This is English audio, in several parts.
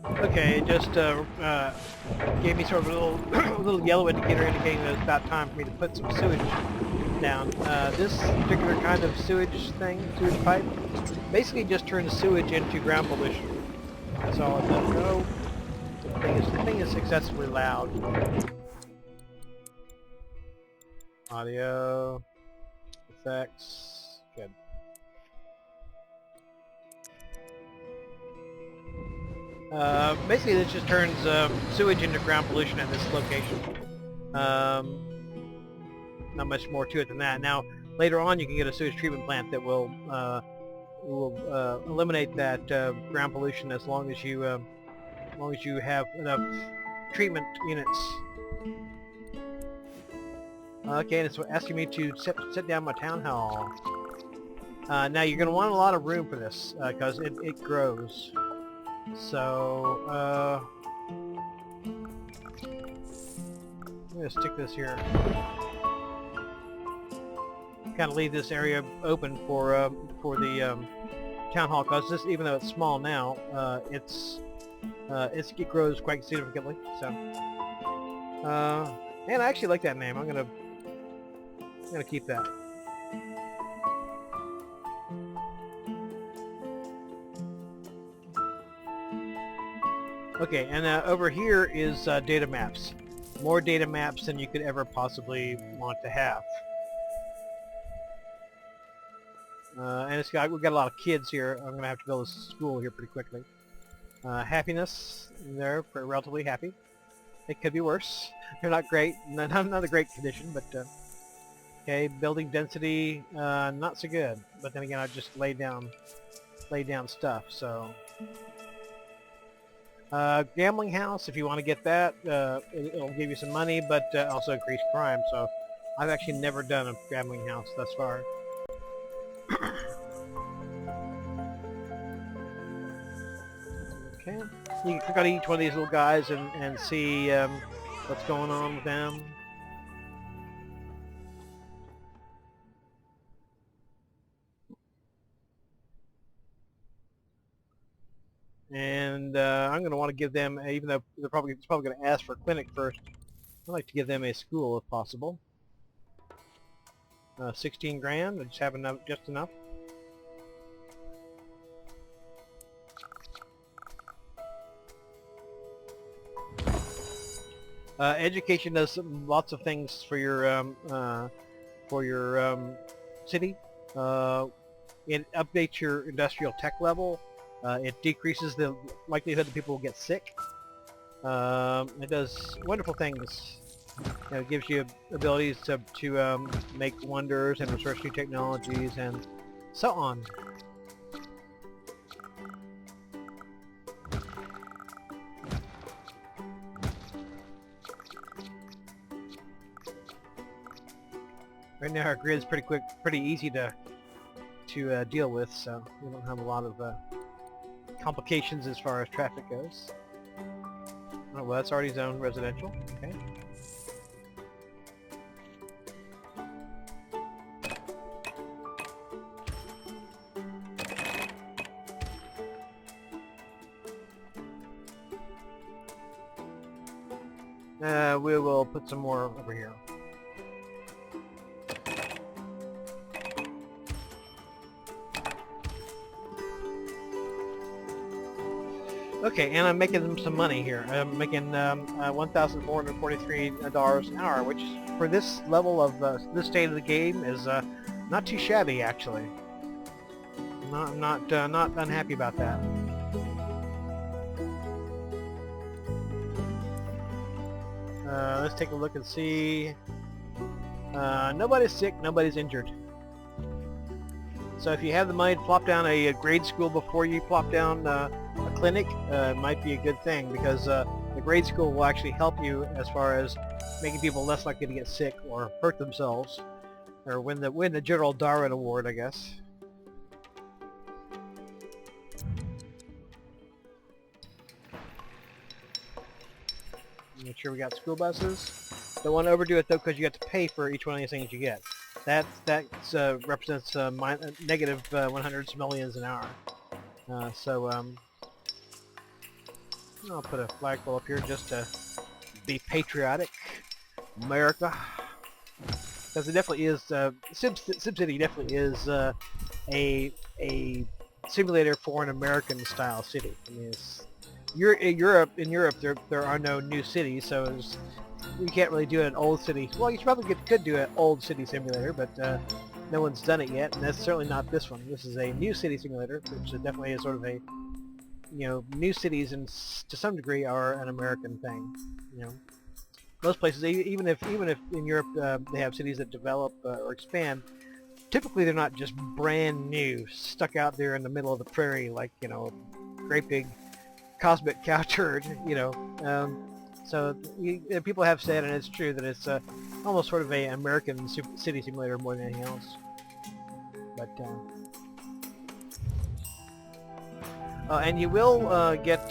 Okay, it just gave me sort of a little a little yellow indicator indicating that it's about time for me to put some sewage down. This particular kind of sewage pipe, basically just turns sewage into ground pollution. That's all it does. No, the thing is excessively loud. Audio, effects, good. Basically, this just turns sewage into ground pollution at this location. Not much more to it than that. Now, later on, you can get a sewage treatment plant that will eliminate that ground pollution as long as you have enough treatment units. Okay, and it's asking me to sit down my town hall. Now, you're going to want a lot of room for this because it grows. So, I'm going to stick this here. Kind of leave this area open for the town hall, because this, even though it's small now, it grows quite significantly. So, and I actually like that name. I'm gonna keep that. Okay, and over here is data maps. More data maps than you could ever possibly want to have. And we've got a lot of kids here. I'm going to have to build a school here pretty quickly. Happiness, they're relatively happy. It could be worse. They're not great. Not a great condition, but okay. Building density, not so good. But then again, I just laid down stuff. So, gambling house, if you want to get that, it'll give you some money, but also increase crime. So, I've actually never done a gambling house thus far. Okay, you can click on each one of these little guys and see what's going on with them. And I'm going to want to give them, even though it's probably going to ask for a clinic first, I'd like to give them a school if possible. 16 grand, I just have just enough. Education does lots of things for your city. It updates your industrial tech level. It decreases the likelihood that people will get sick. It does wonderful things. It gives you abilities to make wonders and research new technologies and so on. Right now our grid's pretty easy to deal with, so we don't have a lot of complications as far as traffic goes. Oh, well, that's already zoned residential. Okay. We will put some more over here. Okay, and I'm making them some money here. I'm making $1,443 an hour, which for this level of this state of the game is not too shabby, actually. I'm not unhappy about that. Let's take a look and see. Nobody's sick, nobody's injured. So if you have the money to plop down a grade school before you plop down a clinic, it might be a good thing, because the grade school will actually help you as far as making people less likely to get sick or hurt themselves, or win the General Darwin Award, I guess. Make sure we got school buses. Don't want to overdo it though, because you have to pay for each one of these things you get. That represents negative 100 millions an hour. I'll put a flagpole up here just to be patriotic. America. Because it definitely is, SimCity definitely is a simulator for an American-style city. I mean, in Europe, there are no new cities, so you can't really do an old city. Well, you probably could do an old city simulator, but no one's done it yet, and that's certainly not this one. This is a new city simulator, which is definitely sort of a, new cities, and to some degree are an American thing. Most places, even if in Europe they have cities that develop or expand, typically they're not just brand new, stuck out there in the middle of the prairie like, great big cosmic cow turd, so people have said, and it's true, that it's almost sort of a American city simulator more than anything else. But and you will get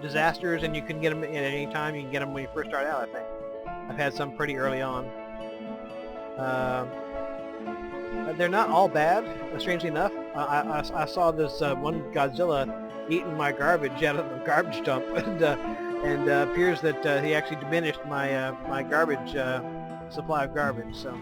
disasters, and you can get them at any time. You can get them when you first start out, I think. I've had some pretty early on. They're not all bad, strangely enough. I saw this one Godzilla eating my garbage out of the garbage dump, and appears that he actually diminished my my garbage supply of garbage. So.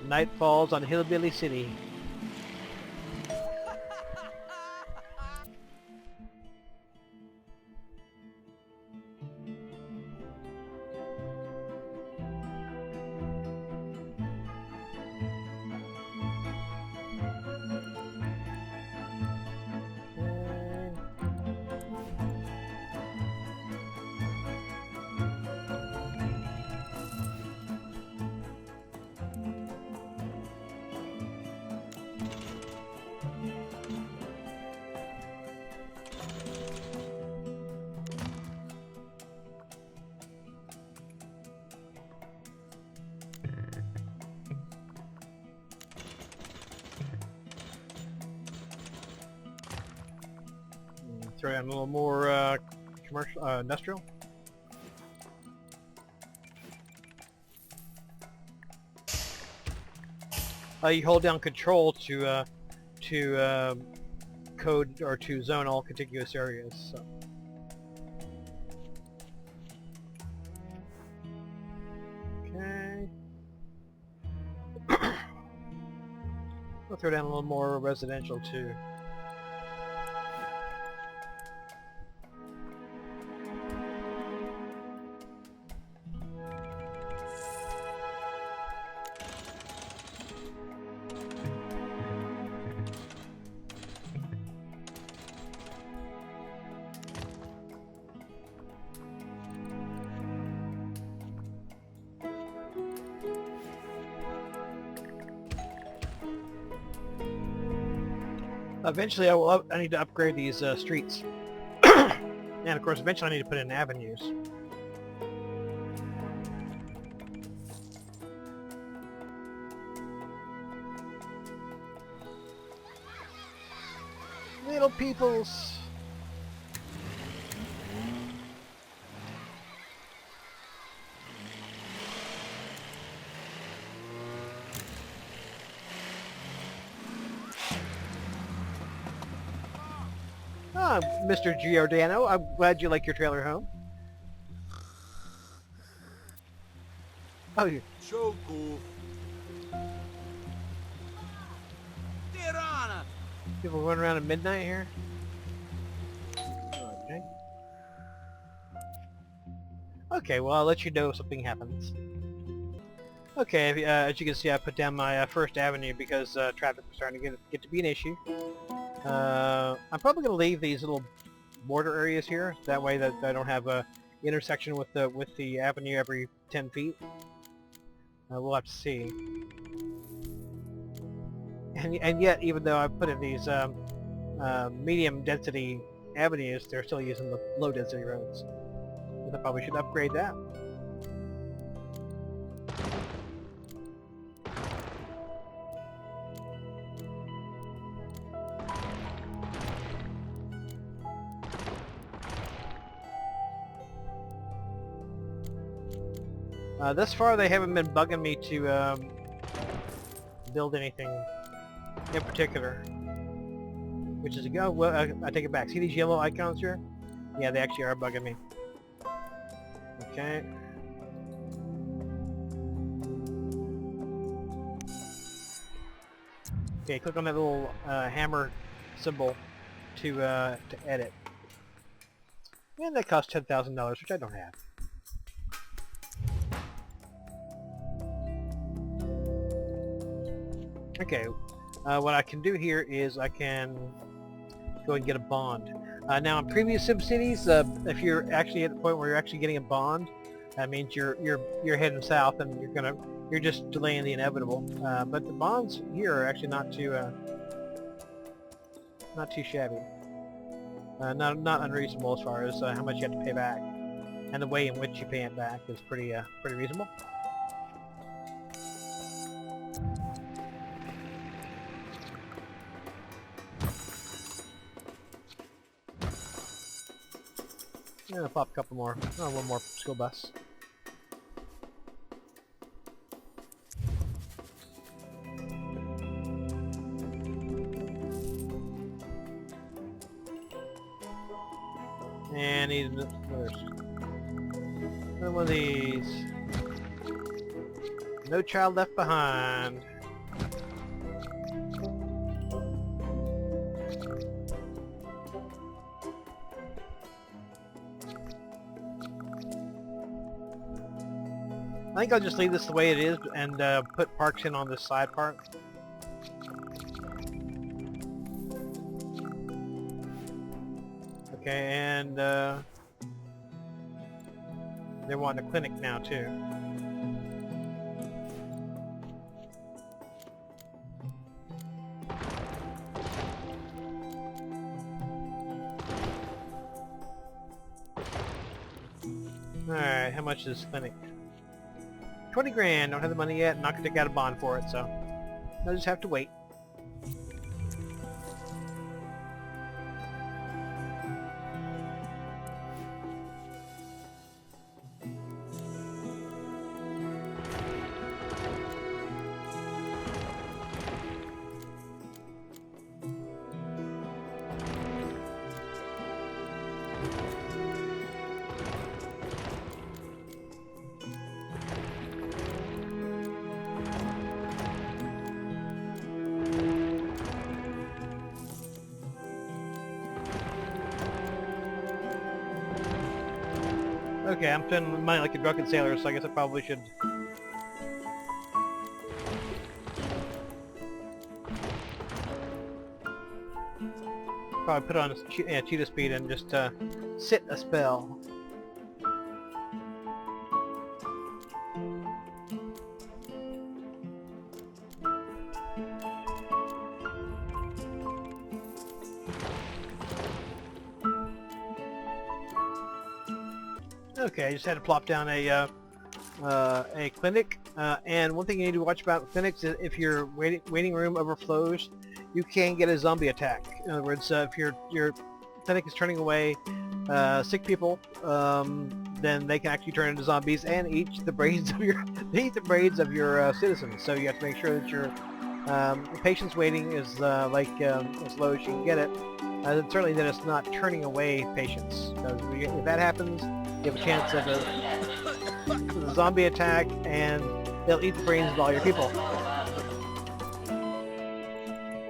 Night falls on Hillbilly City. Throw down a little more commercial, industrial. You hold down Control to code or to zone all contiguous areas. So. Okay. We'll throw down a little more residential too. Eventually, I need to upgrade these streets, and of course, eventually, I need to put in avenues. Little peoples. Ah, Mr. Giordano, I'm glad you like your trailer home. Oh, you. Choco. Tirana. People run around at midnight here? Okay. Okay, well, I'll let you know if something happens. Okay, as you can see, I put down my first avenue because traffic was starting to get to be an issue. I'm probably going to leave these little border areas here, that way that I don't have a intersection with the avenue every 10 feet. We'll have to see. And yet, even though I've put in these medium density avenues, they're still using the low density roads. But I probably should upgrade that. Thus far, they haven't been bugging me to build anything in particular. Which is a go. Well, I take it back. See these yellow icons here? Yeah, they actually are bugging me. Okay. Okay, click on that little hammer symbol to edit. And that costs $10,000, which I don't have. Okay, what I can do here is I can go and get a bond. Now, in previous SimCities, if you're actually at the point where you're actually getting a bond, that means you're heading south and you're just delaying the inevitable. But the bonds here are actually not too shabby. Not unreasonable as far as how much you have to pay back, and the way in which you pay it back is pretty reasonable. Yeah, I'll pop a couple more. Oh, one more school bus. And need another one of these. No child left behind. I think I'll just leave this the way it is and put parks in on this side part. Okay, and they want a clinic now too. Alright, how much is this clinic? 20 grand, don't have the money yet, not gonna take out a bond for it, so I'll just have to wait. Okay, I'm spending money like a drunken sailor, so I guess I probably should... probably put on cheetah speed and just sit a spell. Okay, I just had to plop down a clinic, and one thing you need to watch about clinics is if your waiting room overflows, you can get a zombie attack. In other words, if your clinic is turning away sick people, then they can actually turn into zombies and eat the brains of your citizens. So you have to make sure that your patient's waiting is as low as you can get it. And certainly that it's not turning away patients. Because if that happens, you have a chance of a zombie attack, and they'll eat the brains of all your people.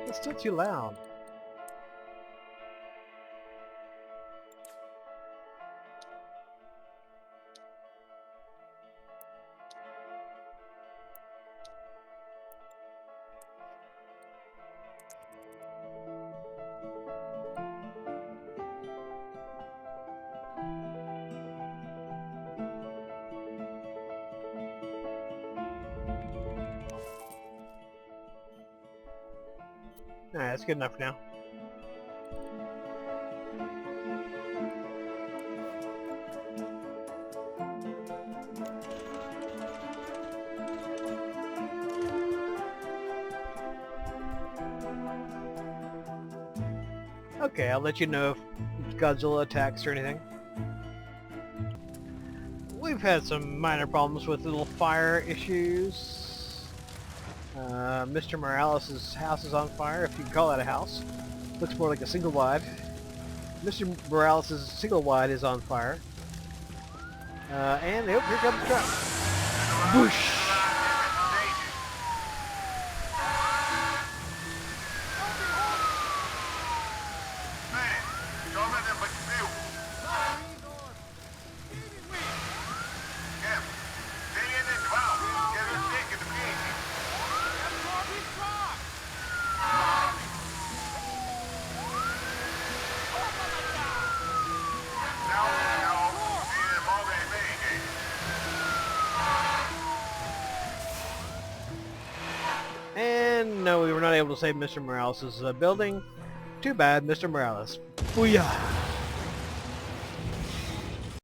It's still too loud. Alright, that's good enough now. Okay, I'll let you know if Godzilla attacks or anything. We've had some minor problems with little fire issues. Mr. Morales' house is on fire, if you can call that a house. Looks more like a single wide. Mr. Morales' single wide is on fire. And here comes the truck. Whoosh! And no, we were not able to save Mr. Morales' building. Too bad, Mr. Morales. Booyah!